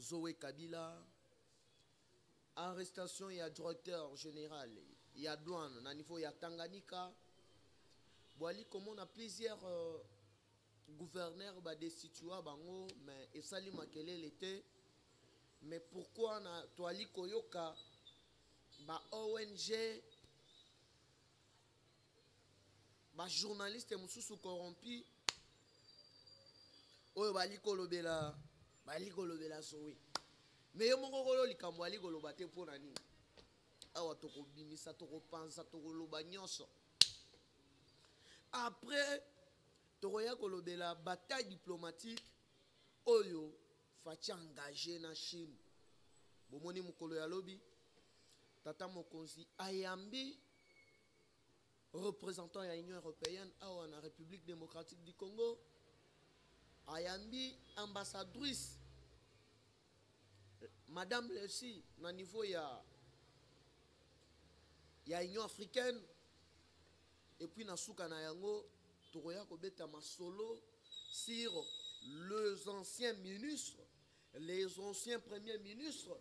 Zoé Kabila, arrestation et directeur général, il y a douane, na niveau il y a Tanganyika. Voilà comment on a plusieurs gouverneurs destitués bango, mais et sali makele l'été. Mais pourquoi on a toali koyoka ba ONG, ba journaliste mususu corrompu, oyo bali kolobela Zoé. Mais yo moko kolo likambo ali koloba te mpo na nini awa tokobimisa tokopanza tokoloba nyonso après tokoya kolobela bataille diplomatique oyo fati engagé na Chine. Bomoni mokolo ya lobi tata mokonzi ayambi représentant ya Union européenne awa na République démocratique du Congo, ayambi ambassadrice Madame Leslie na niveau ya Union africaine. Et puis na suka na yango tokoya kobeta masolo sur les anciens ministres, les anciens premiers ministres,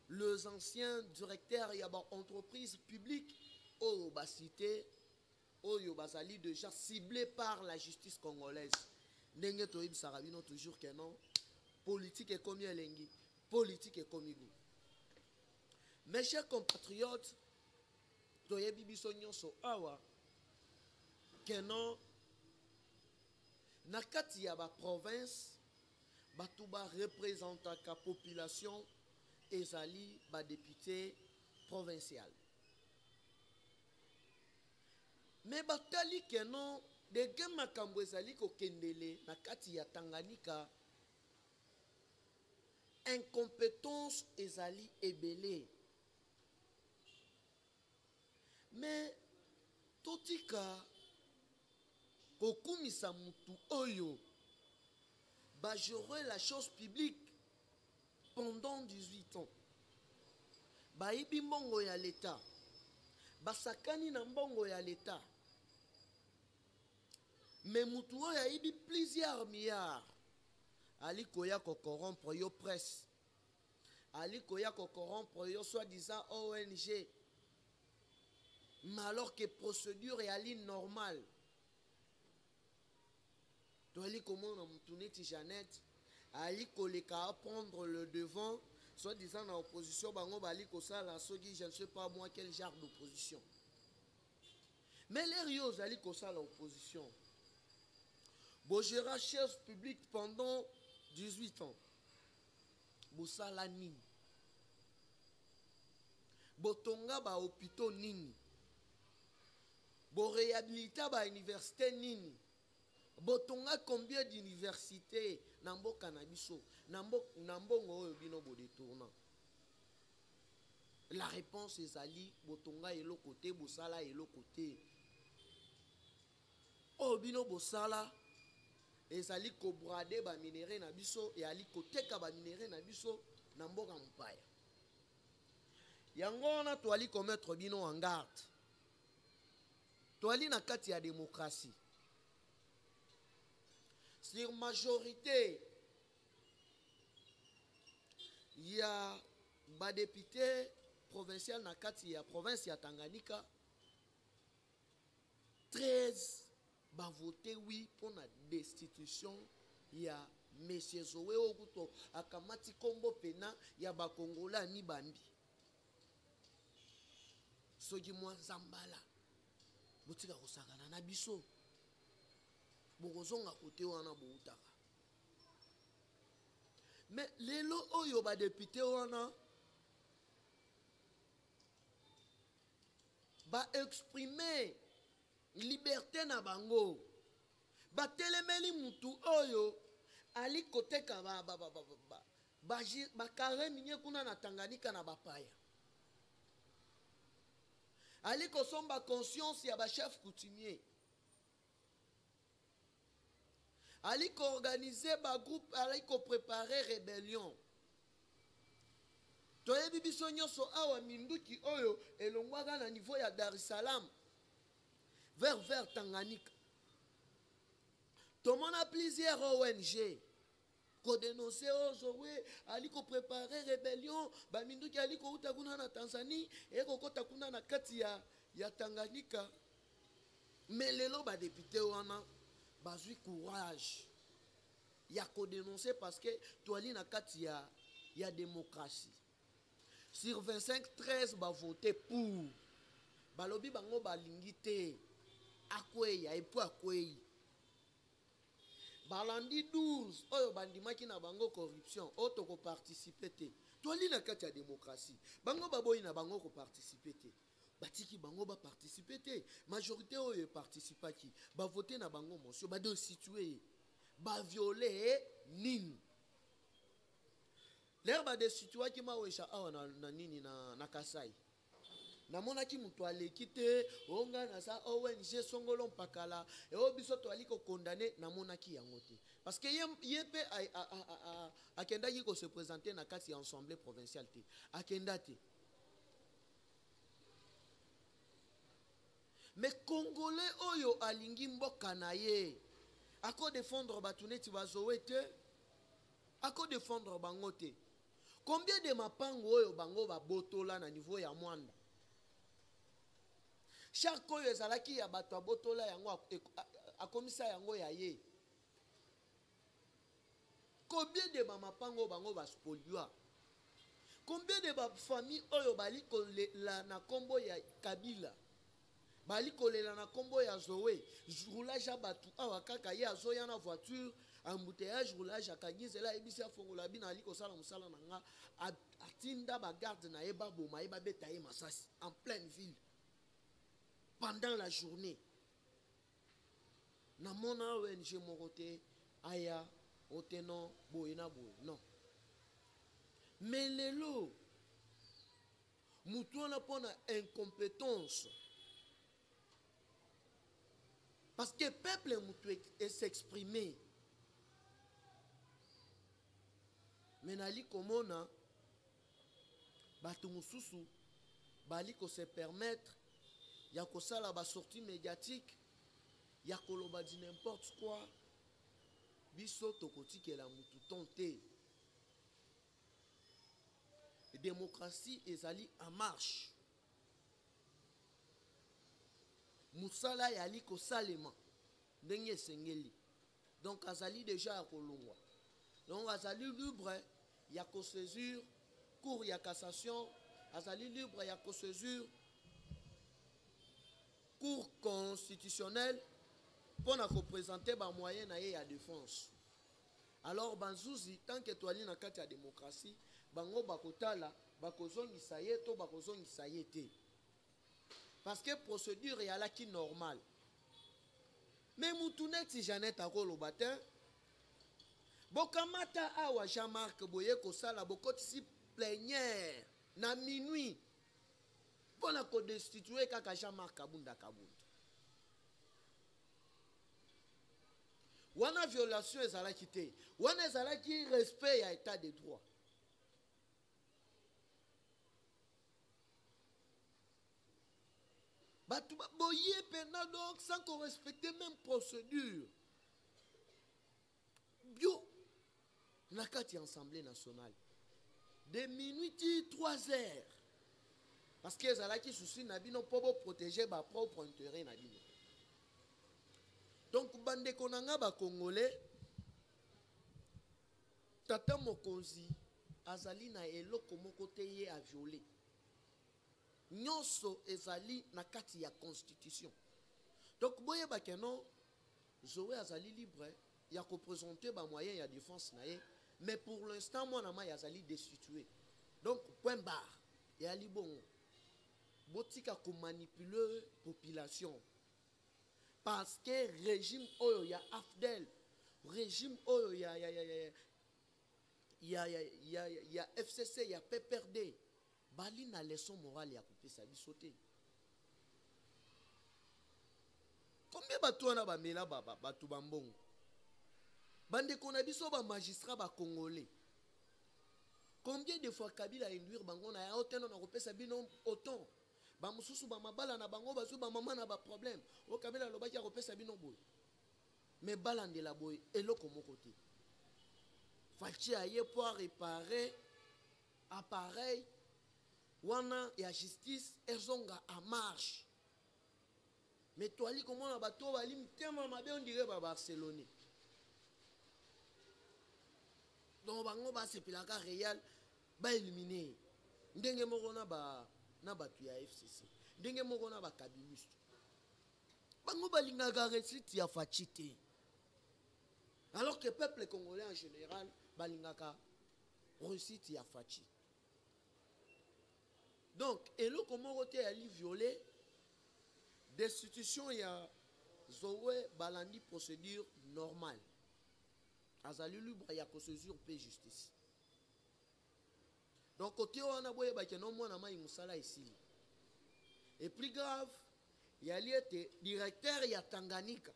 les anciens directeurs ya ba entreprises publiques oyo basité oyo bazali déjà ciblés par la justice congolaise. Ndenge toyebisaka bino toujours que non, politique est comme elengi, politique est comme goût. Mes chers compatriotes, toyebi biso nyonso awa que non na kati ya ba province batu ba représentaka population ezali ba député provincial. Mais batali que non de gemakambo ezali ko kendele na kati ya Tanganyika, incompétence ezali ebele. Mais totika kokumisa mutu oyo ba gérer la chose publique pendant 18 ans. Ba ibi mbongo ya l'État, basakani na mbongo ya l'État. Mais mutu oyo ya ibi plusieurs milliards. Ali koya ko corrompre yo presse. Ali koya ko corrompre yo soi-disant ONG. Mais alors que procédure est ali normale. Toali comment on a moutouneti Jeannette, ali koleka prendre le devant, soi-disant en opposition, bango bali kosala soki je ne sais pas moi quel genre d'opposition. Mais les rios ali kosala l'opposition. Bogera chaise publique pendant 18 ans. Bosala nini. Botonga ba hôpitaux nini. Bo réhabilita ba université nini. Botonga combien d'universités na mboka na biso. Na mbongo oyo bino bo détournant. La réponse est ali botonga elo côté bosala elo côté. O bino bosala ezali ko brader ba minéraux na biso et ali koteka ba minéraux na biso na mboka mpaya. Yango na toali commettre bino en garde. Toali na kati ya démocratie. Sur majorité il y a ba député provincial na kati ya province ya Tanganyika 13 ba voté oui pour la destitution ya monsieur Zoé Okuto akamati kombo pena ya ba Kongola ni bambi soki mwa zambala botika kosakana na biso bokozonga kote wana boutaka. Mais lelo oyo ba député wana ba exprimer liberté na bango, ba telemeli mutu oyo ali koteka ba kare minye kuna na Tanganyika na bapaya, ali kosomba conscience ya ba chef coutumier, ali ko organiser ba groupe, ali ko préparer rébellion. Toyebi biso nyonso awa minduki oyo elongwaka na niveau ya Dar es Salaam vers Tanganyika. Tomona plusieurs ONG ko dénoncer Zoé ali ko préparer rébellion ba minduki ali ko uta kuna na Tanzanie et ko kota kuna na kati ya Tanganyika. Mais lelo ba député wana bazui courage ya ko dénoncer parce que toali na kati ya démocratie. Sur 25, 13 ba voter pour. Balobi bango balingi te akweya et puis akweyi. Balandi 12 oyo bandimaki na bango corruption oto ko participer te. Toali na kati ya démocratie. Bango baboyi na bango ko participer te. Batiki bango ba participer te. Majorité oyo participaki ba voter na bango monsieur ba destituer ba violer nini. L'air ba destituer ki ma wesha awa na nini na Kasai. Namona ki mutu aleki te onga na sa ONG songolo mpakala e obiso to aliko condamné namona ki yango te parce que yep akenda ki ko se présenter na kati ya assemblée provinciale te akenda te. Mais congolais oyo alingi mboka na ye ako défendre batuneti bazowe te ako défendre bango te. Combien de mapango oyo bango ba botola na niveau ya mwanda chaque oyo ezalaki ya bato abotola yango akomisa yango ya ye. Combien de mapango bango ba spoliwa. Combien de famille oyo bali kolela na kombo ya Kabila bali kolela na kombo ya Zoé roulage ya batu awa kaka ye azoya na voiture embouteillage roulage akangizela ebisi afongola bina ali kosala musala na nga atinda ba garde na ye baboma ye babeta ye masasi en pleine ville pendant la journée. Na mona ONG morote aya oteno boyena boy non. Mais lelo mutu wana pona incompétence parce que peuple mutu est s'exprimer. Mais nali komona batu mususu bali ko se permettre ya kosala ba sortie médiatique ya koloba di n'importe quoi biso tokotikela mutu tonté. Démocratie ezali en marche. Musala yali kosalema ndenge sengeli. Donc azali déjà ya kolongwa. Donc azali libre ya ko saisir cour ya cassation, azali libre ya ko saisir cour constitutionnelle pour na représenter ba moyen na ye ya défense. Alors banzuzi tant que toali na kati ya démocratie bango bakotala bakozongisa ye to bakozongisa ye te parce que procédure ya la ki normal. Mais mutuneti Jeannette akoloba te bokamata awa Jean-Marc boye kosala bokotisi plénière na minuit pour na ko destituer kaka Jean-Marc Kabunda. Wana violation ezalaki te wana ezalaki respect ya état de droit. Batu boye pena donc sans qu'on respecte même procédure bio na kati assemblée nationale de minuit 3 heures parce que ezalaki souci na bino pour protéger ba propre intérêt na bino. Donc bande konanga ba congolais tata mokonzi azali na eloko moko te ye a violer. Nyonso ezali na kati ya constitution. Donc boye bakeno Zoé azali libre ya ko présenter ba moyen ya défense na ye mais pour l'instant moi na ma azali destitué. Donc point barre et ali bon botika ko manipuler population. Parce que régime oyo ya Afdel, régime oyo ya FCC, ya PPRD, bali na leçon morale ya kopesa biso te. Combien batu wana bamela batu bambongo? Bande kona biso ba magistrat ba congolais. Combien de fois Kabila induire bango na ya oteno na kopesa bino autant? Ba mususu ba mabala na bango bazu ba mama na ba problème. O Kabila lobaki ya kopesa bino boy. Mais balande la boy eloko moko te. Fachi aye pour réparer appareil wana ya justice ezonga en marche. Mais toi li comment na bato bali mtema mabe on dirait ba Barcelone. Donc bango ba sepelaka Real ba éliminer. Ndenge moko na ba tu ya FCC. Ndenge moko na ba Kabylie. Bango balingaka réussite ya Fachi te. Alors que le peuple congolais en général balingaka réussite ya Fachi. Donc, et le comment roté ali violé destitution ya Zoé balandi procédure normale. Azali libre ya procédure paix justice. Donc côté wana boye ba keno mwana mai musala ici. Et plus grave, il y a été directeur ya Tanganyika.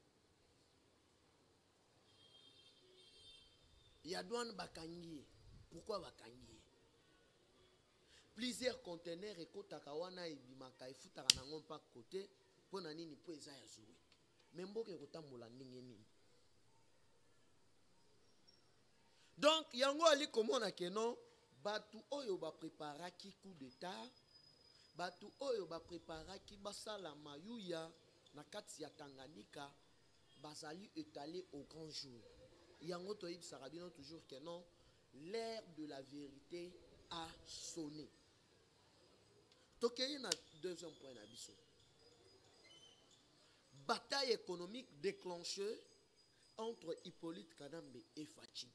Il y a douane bakangi. Pourquoi bakangi? Plusieurs conteneurs et kotakawana et bimaka et futaka nango pas côté pour nani po eza ya Zoé. Même boke kotambola ndenge nini. Donc yango ali komona keno batu oyo ba préparaki coup d'état, batu oyo ba préparaki basala mayuya na kati ya Tanganyika bazali étalé au grand jour. Yango toyib sarabino toujours que non, l'ère de la vérité a sonné. Tokei na deuxième point na biso. Bataille économique déclenchée entre Hippolyte Kadambe et Fachi.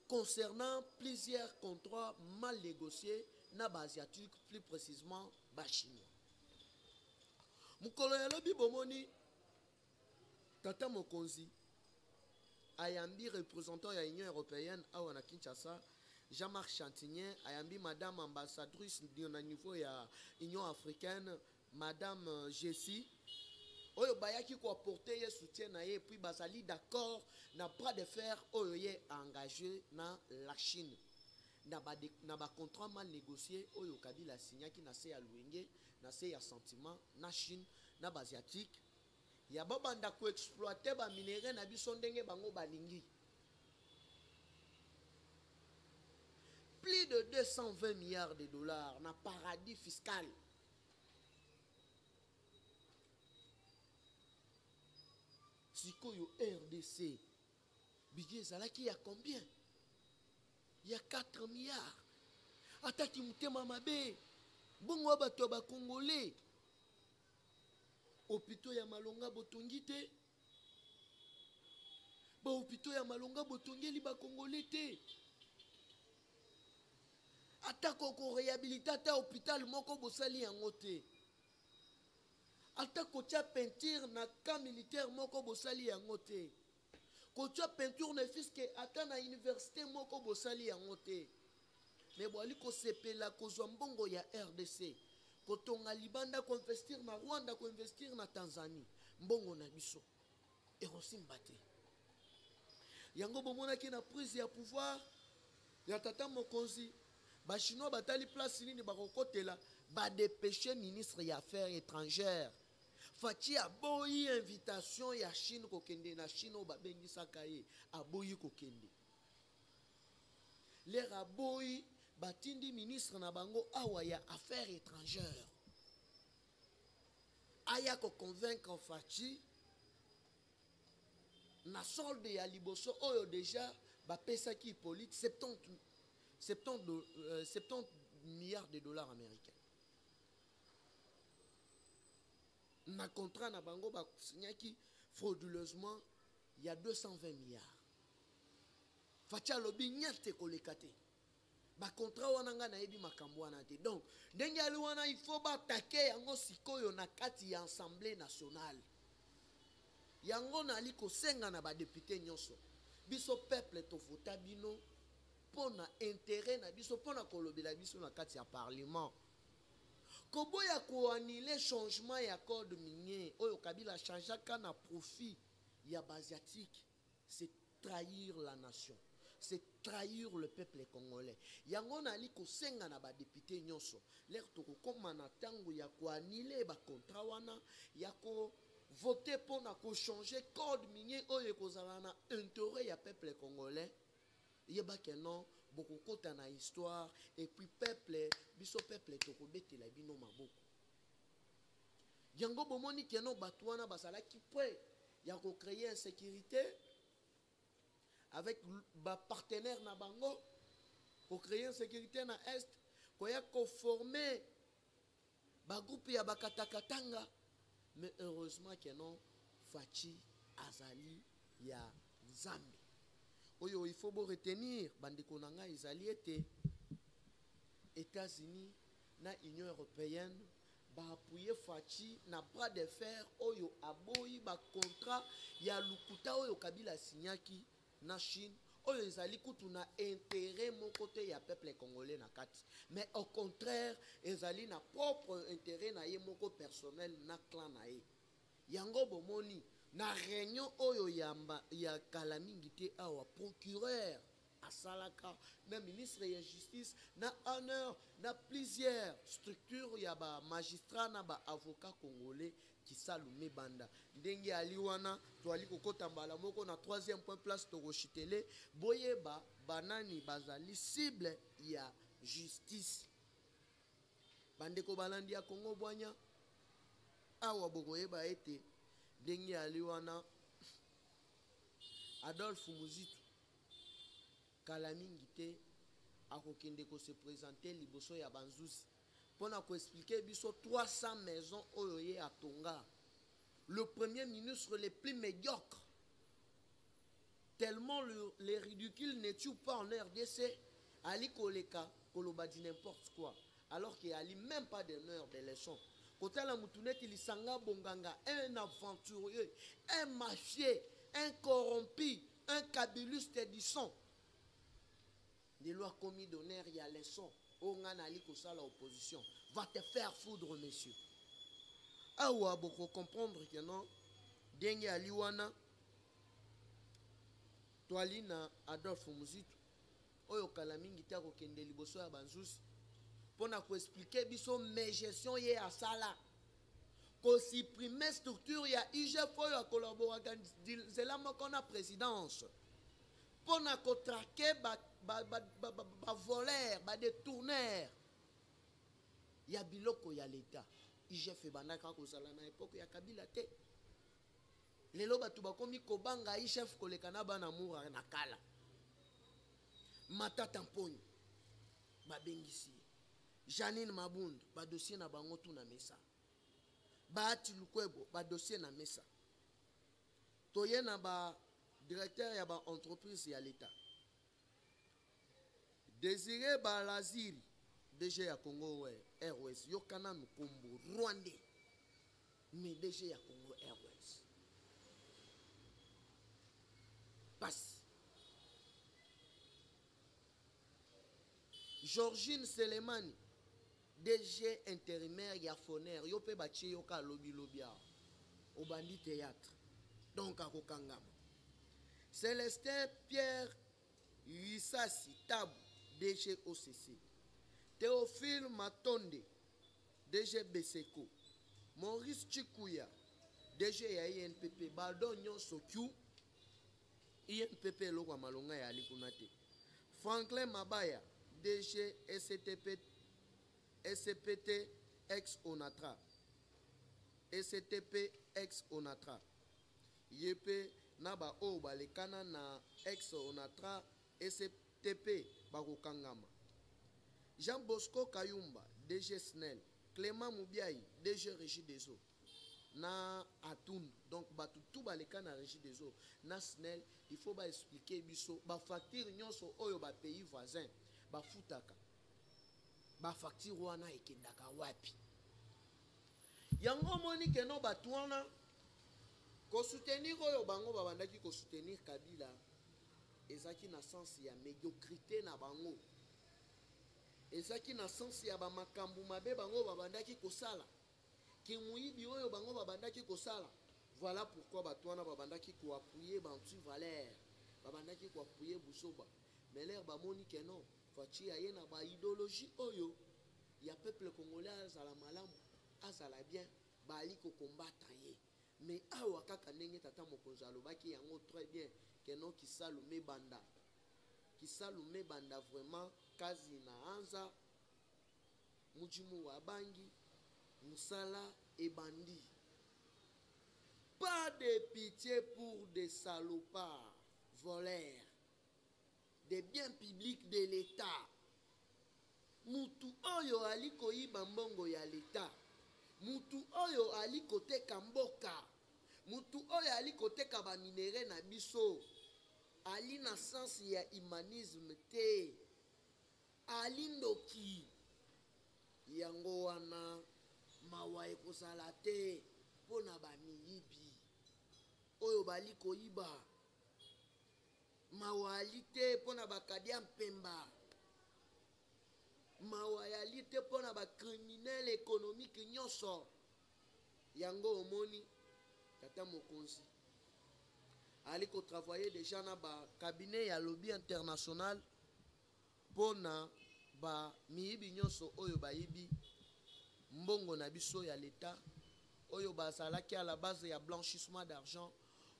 Concernant plusieurs contrats mal négociés na basiatique, plus précisément bachinois. Mukolo ya lobi bomoni Tata Mokonzi ayambi représentant ya Union européenne awa na Kinshasa, Jean-Marc Chantigny ayambi madame ambassadrice na niveau ya Union africaine, madame Jessie oyo bayaki ko apporter ye soutien na ye, puis bazali d'accord na bras de fer oyo ye engagé na la Chine na ba contrat mal négocié oyo Kabila signaki na se ya Luenge na se ya sentiment na Chine na basiatique ya babanda ko exploiter ba minéraux na biso ndenge bango balingi. Plus de 220 milliards de dollars na paradis fiscal. Sikoyo RDC budget ezalaki ya combien? Il y a 4 milliards. Ataki mutema mabe bongo bato ba Congolais. Hôpitaux ya Malonga botongi te. Ba hôpitaux ya Malonga botongeli ba Congolais te. Atako ko réhabiliter ta hôpital moko bosali yango te. Atako tia peinture na camp militaire moko bosali yango te. Ko tia peinture ne fiske ata na université moko bosali yango te. Mais boali ko sepela ko mbongo ya RDC. Kotonga libanda ko investir na Rwanda, ko investir na Tanzanie. Mbongo na biso. Et osimba te. Yango bomona ki na prise ya pouvoir ya Tata Mokonzi. Ba chinois batali place nini bakokotela ba dépêcher ministre ya affaires étrangères. Fachi aboyi invitation ya Chine kokende na Chine ba bengisaka ye aboyi kokende. Les aboyi batindi ministre na bango awa ya affaires étrangères. Aya ko convaincre Fachi na solde ya liboso oyo déjà ba pesaki Hippolyte 70 milliards de dollars américains. Na contrat na bango ba signaki frauduleusement il y a 220 milliards. Facha lobi nyate kolekate. Ba contrat wana nga na yebi makambo wana te. Donc ndenge ali wana il faut ba attaquer yango sikoyo na kati ya Assemblée nationale. Yango na ali ko senga na ba député nyonso. Biso peuple to vota bino pona intérêt na biso pona kolobela biso na kati ya parlement. Koboya ko annuler changement ya code minier oyo Kabila changeaka na profit ya basiatique, c'est trahir la nation, c'est trahir le peuple congolais. Yango na li ko senga na ba député nyonso l'air to ko koma na tango ya ko annuler ba contrat wana ya ko voter pona ko changer code minier oyo kozala na intérêt ya peuple congolais. yeba ke non beaucoup kota na histoire et puis peuple biso peuple to kobetela bino maboko yango bomoni ke non bato wana bazalaki prêt ya ko créer insécurité avec ba partenaire na bango ko créer insécurité na est ko ya ko former ba groupe ya bakatakatanga mais heureusement que non Fachi azali ya Nzambe oyo il faut bo retenir bandeko nanga ezali ete États-Unis na Union européenne ba appuyer Fachi na bras de fer oyo aboyi ba contrat ya lukuta oyo Kabila signaki na Chine oyo ezali kutu na intérêt mon côté ya peuple congolais na kati mais au contraire ezali na propre intérêt na ye moko personnel na clan na ye yango bomoni na réunion oyo ya kala mingi te awa procureur asalaka na ministre ya justice na honneur na plusieurs structures ya ba magistrat na ba avocat congolais qui salume banda ndenge ali wana to ali kokota mbala moko na 3e point place to rochitele boyeba banani bazali cible ya justice bandeko balandi ya Congo bwanya awa bokoyeba ete ndenge ali wana Adolphe Muzitu kala mingi te akokende ko se présenter liboso ya banzuzi pona ko expliquer biso 300 maisons oyo ye atonga le premier ministre le plus médiocre tellement les ridicules ne tuent pas en RDC ali koleka koloba di n'importe quoi alors qu'il ali même pas d'honneur de leçons kotala mutuneti lisanga bonganga un aventurier un mafieux un corrompu un kabyliste du sang des lois commis d'honneur il y a leçon onga ali kosala opposition va te faire foudre monsieur awa boko comprendre que non denge ali wana toali na Adolphe Muzitu oyo kala mingi te akokende liboso ya banzuzi pona ko expliquer biso mes gestion ye asala ko supprimer structure ya IGF oyo collaboraka nzela moko na présidence pona ko traquer ba voleur ba détourneur ya biloko ya l'état IGF ebandaka kozala na époque ya Kabila te lelo batu bakomi kobanga IGF koleka na bana mura na kala Matata Mponi babengisi Janine Mabunda ba dossier na bango tu na mesa Bahati Lukwebo ba dossier na mesa toye na ba directeur ya ba entreprise ya l'état Désiré Balaziri DG ya Congo Airways yokana nukombo Rwandais mais DG ya Congo Airways passe Georgine Selemani DG intérimaire ya Foner yo pe batie yo ka lobi lobia au bandit théâtre donc à Kokangama Célestin Pierre Yissasi Tabu DG OCC Théophile Matonde DG Beseko Maurice Chikuya DG ya INPP Baldon Nyonso Q INPP lokwa malonga ya alikunate Franklin Mabaya DG SCPT ex Onatra SCTP ex Onatra yepe naba o balekana na ex Onatra SCTP bakokangama Jean Bosco Kayumba DG SNEL Clément Moubiaï DG Régie des eaux na Atundu donc batu tout balekana Régie des eaux na SNEL il faut ba expliquer biso ba facture nyonso oyo ba pays voisin ba futaka ba facture wana ekendaka wapi yango moni ke no batu wana ko soutenir oyo bango babandaki ko soutenir Kabila ezaki na sens ya médiocrité na bango ezaki na sens ya ba makambu mabe bango babandaki kosala kimuibi oyo bango babandaki kosala voilà pourquoi batu wana babandaki ko appuyer Bantu Valère babandaki ko appuyer Busoba mais l'air bamoni ke non Fachi aye na ba idéologie oyo ya peuple congolais azala malamu azala bien bali ko combattre ye mais awa kaka ndenge tata mokonzi alobaki yango très bien que non kisalume banda kisalume banda vraiment kazi na anza mujimu wa bangi musala et bandit. Pas de pitié pour des salopards, voleurs, des biens publics de l'État. Mutu oyo ali koyiba mbongo ya l'État. Mutu oyo ali koteka mboka. Mutu oyo ali koteka ba minere na biso. Ali na sens ya humanisme te. Ali ndoki. Yango wana mawa ekozala te pona ba miyibi. Oyo bali koyiba. Mawa ali te pona bakadia mpemba. Mawa ali te pona ba criminel économique nyonso. Yango omoni tata mokonzi ali ko travailler déjà na ba cabinet ya lobby international pona ba miyibi nyonso oyo bayibi mbongo na biso ya l'État oyo bazalaki à la base ya blanchissement d'argent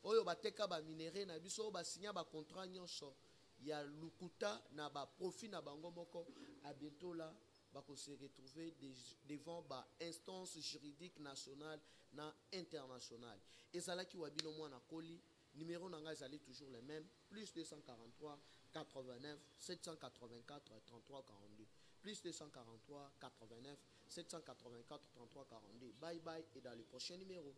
oyo bateka ba minéraux na biso oyo basigna ba contrat nyonso ya lukuta na ba profit na bango moko à bientôt là bako se retrouver devant ba instance juridique nationale na internationale ezalaki wabino mwana koli numéro nanga ezali toujours le même plus 243 89 784 33 42 plus 243 89 784 33 42. Bye bye et dans le prochain numéro.